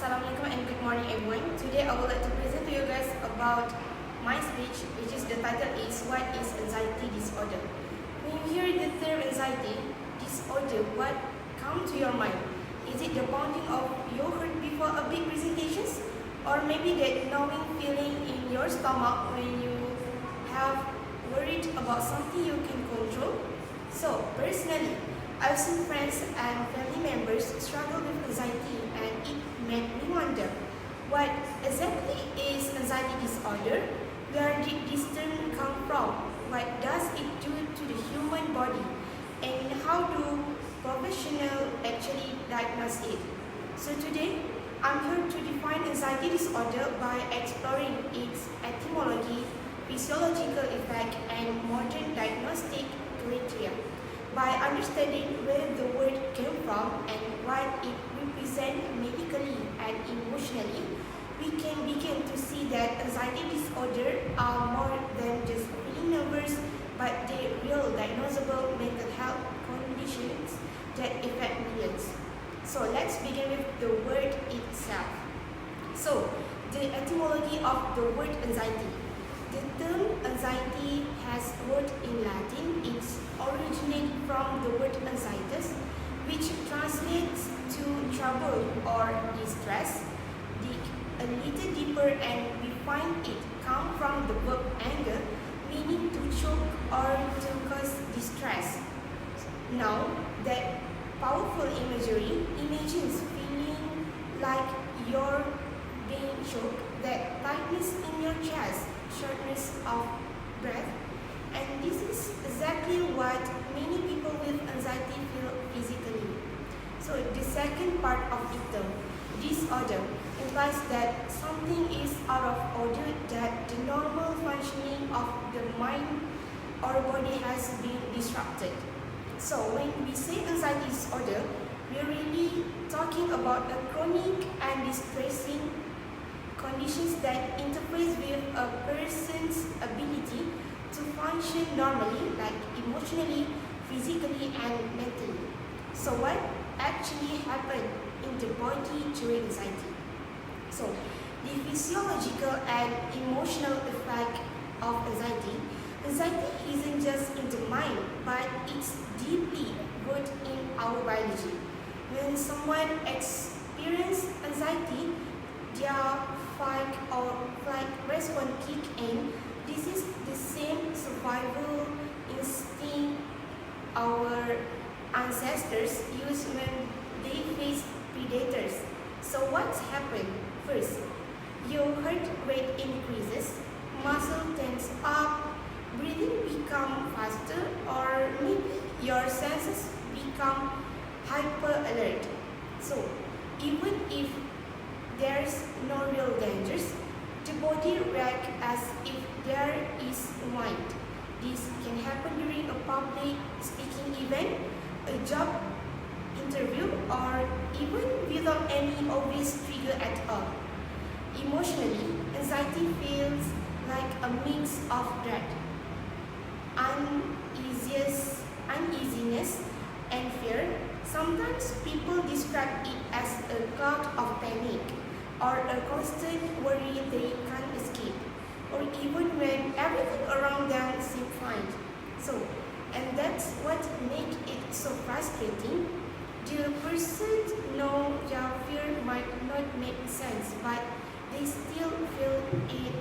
Assalamualaikum and good morning everyone. Today I would like to present to you guys about my speech, which is the title is What is Anxiety Disorder? When you hear the term anxiety disorder, what comes to your mind? Is it the pounding of your heart before a big presentations? Or maybe that gnawing feeling in your stomach when you have worried about something you can control? So personally, I've seen friends and family members struggle with anxiety, and it made me wonder, what exactly is anxiety disorder? Where did this term come from? What does it do to the human body? And how do professionals actually diagnose it? So today, I'm here to define anxiety disorder by exploring its etymology, physiological effect, and modern diagnostic criteria. By understanding where the word came from and what it represents medically and emotionally, we can begin to see that anxiety disorders are more than just feeling nervous, but they real diagnosable mental health conditions that affect millions. So let's begin with the word itself. So, the etymology of the word anxiety. The term anxiety has root in Latin. It's originated from the word anxietus, which translates to trouble or distress. Dig a little deeper and we find it come from the verb anger, meaning to choke or to cause distress. Now, that powerful imagery imagines feeling like you're being choked, that tightness in your chest, shortness of breath, and this is exactly what many people with anxiety feel physically. So the second part of the term, disorder, implies that something is out of order, that the normal functioning of the mind or body has been disrupted. So when we say anxiety disorder, we're really talking about a chronic and distressing conditions that interface with a person's ability to function normally, like emotionally, physically, and mentally. So what actually happened in the body during anxiety? So the physiological and emotional effect of anxiety. Anxiety isn't just in the mind, but it's deeply rooted in our biology. When someone experiences anxiety, their fight or flight response kick in. This is the same survival instinct our ancestors used when they faced predators. So what's happened? First, your heart rate increases, muscle tense up, breathing become faster, or maybe your senses become hyper alert. So even if there's no real dangers, the body reacts as if there is one. This can happen during a public speaking event, a job interview, or even without any obvious trigger at all. Emotionally, anxiety feels like a mix of dread, uneasiness, and fear. Sometimes people describe it as a cloud of panic, or a constant worry they can't escape, or even when everything around them seems fine. So, and that's what makes it so frustrating. The person knows their fear might not make sense, but they still feel it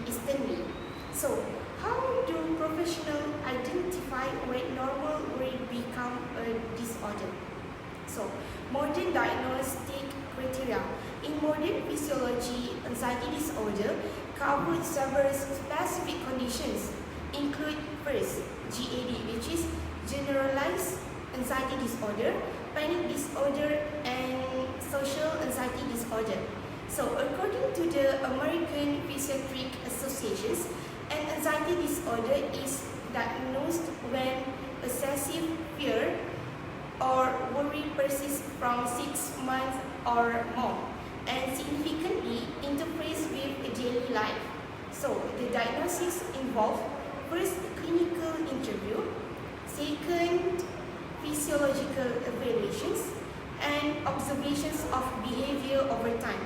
instantly. So, how do professionals identify when normal worry become a disorder? So, modern diagnostic criteria. In modern physiology, anxiety disorder covers several specific conditions, include first, GAD, which is generalized anxiety disorder, panic disorder, and social anxiety disorder. So, according to the American Psychiatric Association, an anxiety disorder is diagnosed when excessive fear or worry persists from 6 months or more and significantly interferes with daily life. So, the diagnosis involves first clinical interview, second physiological evaluations, and observation conditions of behavior over time.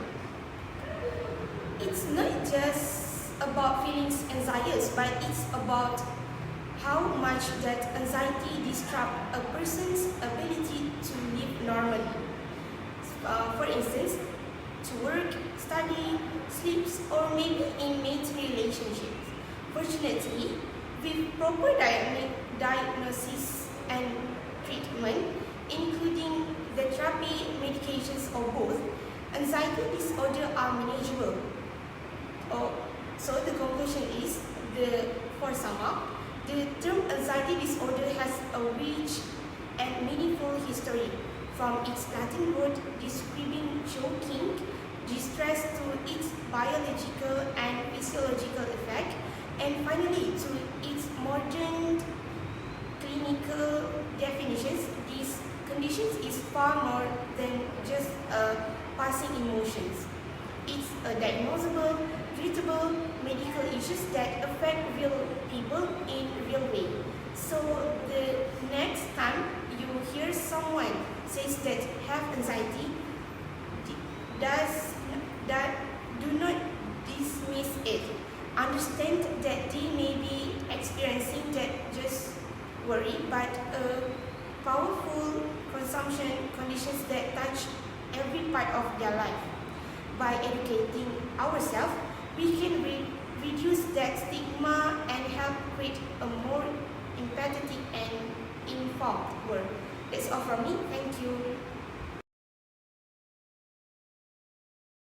It's not just about feelings anxious, but it's about how much that anxiety disrupts a person's ability to live normally. For instance, to work, study, sleeps, or maybe in mate relationships. Fortunately, with proper diagnosis and treatment, including the therapy, medications, or both, anxiety disorders are manageable. So the conclusion is, for sum up, the term anxiety disorder has a rich and meaningful history, from its Latin root describing choking distress to its biological and physiological effect, and finally to its modern clinical definitions. These conditions is far more than just passing emotions. It's a diagnosable, treatable medical issues that affect real people in real way. So the next time you hear someone says that have anxiety, do not dismiss it. Understand that they may be experiencing that just worry, but powerful consumption conditions that touch every part of their life. By educating ourselves, we can reduce that stigma and help create a more empathetic and informed world. That's all from me. Thank you.